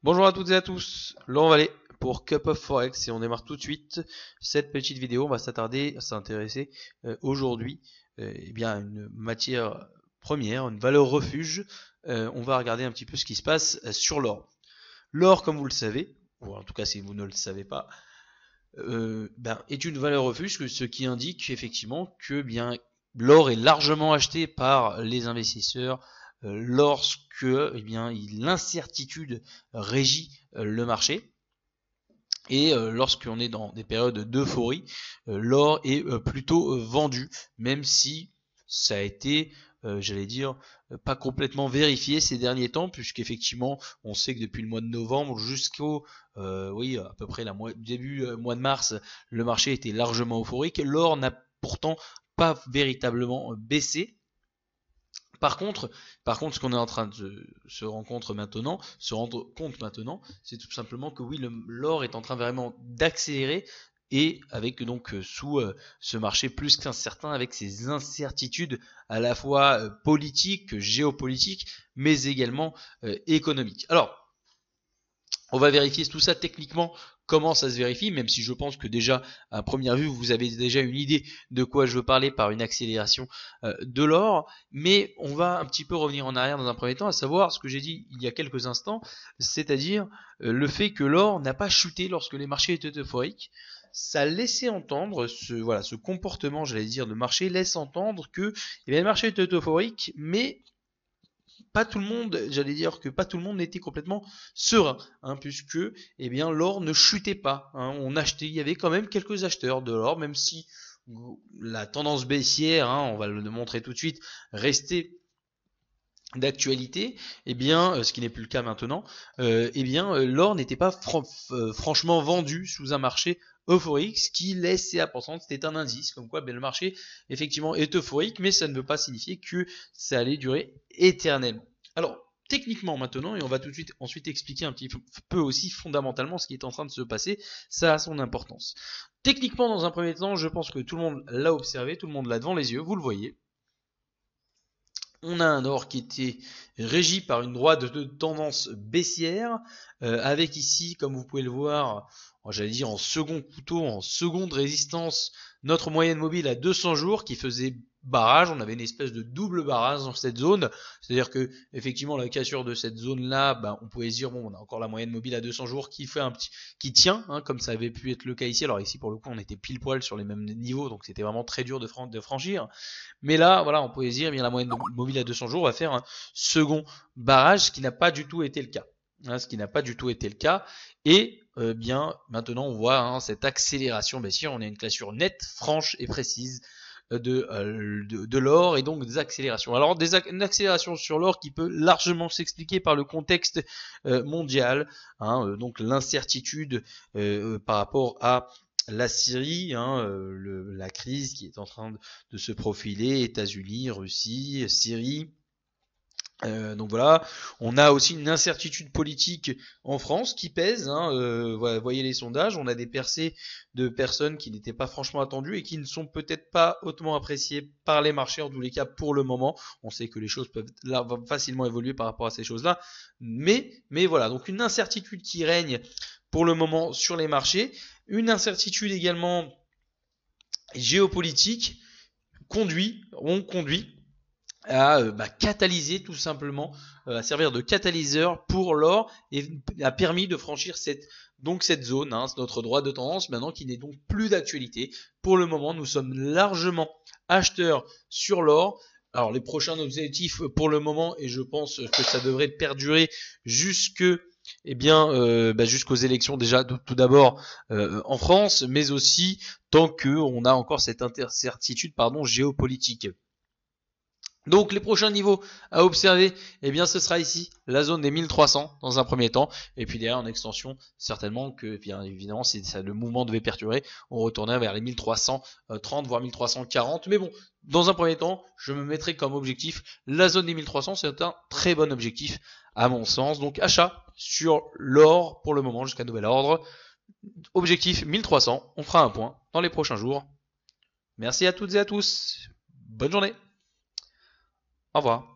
Bonjour à toutes et à tous, Laurent Vallée pour Cup of Forex et on démarre tout de suite cette petite vidéo. On va s'intéresser aujourd'hui eh bien, à une matière première, une valeur refuge. On va regarder un petit peu ce qui se passe sur l'or. L'or, comme vous le savez, ou en tout cas si vous ne le savez pas, est une valeur refuge, ce qui indique effectivement que bien l'or est largement acheté par les investisseurs lorsque l'incertitude régit le marché. Et lorsqu'on est dans des périodes d'euphorie, l'or est plutôt vendu, même si ça a été, j'allais dire, pas complètement vérifié ces derniers temps, puisqu'effectivement, on sait que depuis le mois de novembre jusqu'au, à peu près début mois de mars, le marché était largement euphorique. L'or n'a pourtant pas véritablement baissé. Par contre, ce qu'on est en train de se rendre compte maintenant, c'est tout simplement que oui, l'or est en train vraiment d'accélérer et avec donc sous ce marché plus qu'incertain, avec ses incertitudes à la fois politiques, géopolitiques, mais également économiques. Alors, on va vérifier tout ça techniquement, comment ça se vérifie, même si je pense que déjà, à première vue, vous avez déjà une idée de quoi je veux parler par une accélération de l'or. Mais on va un petit peu revenir en arrière dans un premier temps, à savoir ce que j'ai dit il y a quelques instants, c'est-à-dire le fait que l'or n'a pas chuté lorsque les marchés étaient euphoriques. Ça laissait entendre, ce comportement, j'allais dire, de marché laisse entendre que le marché était euphorique, mais pas tout le monde, j'allais dire que pas tout le monde n'était complètement serein, puisque l'or ne chutait pas. On achetait, il y avait quand même quelques acheteurs de l'or, même si la tendance baissière, on va le montrer tout de suite, restait d'actualité, ce qui n'est plus le cas maintenant, l'or n'était pas franchement vendu sous un marché euphorique, ce qui laissait à penser, c'était un indice, comme quoi le marché effectivement est euphorique, mais ça ne veut pas signifier que ça allait durer éternellement. Alors, techniquement maintenant, et on va tout de suite ensuite expliquer un petit peu aussi fondamentalement ce qui est en train de se passer, ça a son importance. Techniquement, dans un premier temps, je pense que tout le monde l'a observé, tout le monde l'a devant les yeux, vous le voyez. On a un or qui était régi par une droite de tendance baissière, avec ici, comme vous pouvez le voir, j'allais dire en second couteau, en seconde résistance, notre moyenne mobile à 200 jours qui faisait barrage. On avait une espèce de double barrage dans cette zone, c'est-à-dire que effectivement la cassure de cette zone-là, on pouvait se dire bon, on a encore la moyenne mobile à 200 jours qui tient, comme ça avait pu être le cas ici. Alors ici pour le coup on était pile poil sur les mêmes niveaux, donc c'était vraiment très dur de franchir. Mais là, voilà, on pouvait se dire, la moyenne mobile à 200 jours va faire un second barrage, ce qui n'a pas du tout été le cas. Ce qui n'a pas du tout été le cas. Et maintenant, on voit cette accélération baissière. On a une cassure nette, franche et précise de l'or et donc des accélérations. Alors une accélération sur l'or qui peut largement s'expliquer par le contexte mondial, donc l'incertitude par rapport à la Syrie, la crise qui est en train de se profiler, États-Unis, Russie, Syrie. Donc voilà, on a aussi une incertitude politique en France qui pèse. Voyez les sondages, on a des percées de personnes qui n'étaient pas franchement attendues et qui ne sont peut-être pas hautement appréciées par les marchés, en tous les cas pour le moment. On sait que les choses peuvent facilement évoluer par rapport à ces choses-là, mais voilà, donc une incertitude qui règne pour le moment sur les marchés, une incertitude également géopolitique conduit à catalyser tout simplement, à servir de catalyseur pour l'or et a permis de franchir cette zone, notre droite de tendance maintenant qui n'est donc plus d'actualité. Pour le moment, nous sommes largement acheteurs sur l'or. Alors les prochains objectifs pour le moment, et je pense que ça devrait perdurer jusqu'aux élections déjà tout d'abord en France, mais aussi tant qu'on a encore cette incertitude géopolitique. Donc les prochains niveaux à observer, ce sera ici, la zone des 1300 dans un premier temps, et puis derrière en extension, certainement que bien évidemment si le mouvement devait perdurer, on retournerait vers les 1330 voire 1340, mais bon, dans un premier temps, je me mettrai comme objectif la zone des 1300, c'est un très bon objectif à mon sens, donc achat sur l'or pour le moment jusqu'à nouvel ordre, objectif 1300, on fera un point dans les prochains jours. Merci à toutes et à tous, bonne journée. Au revoir.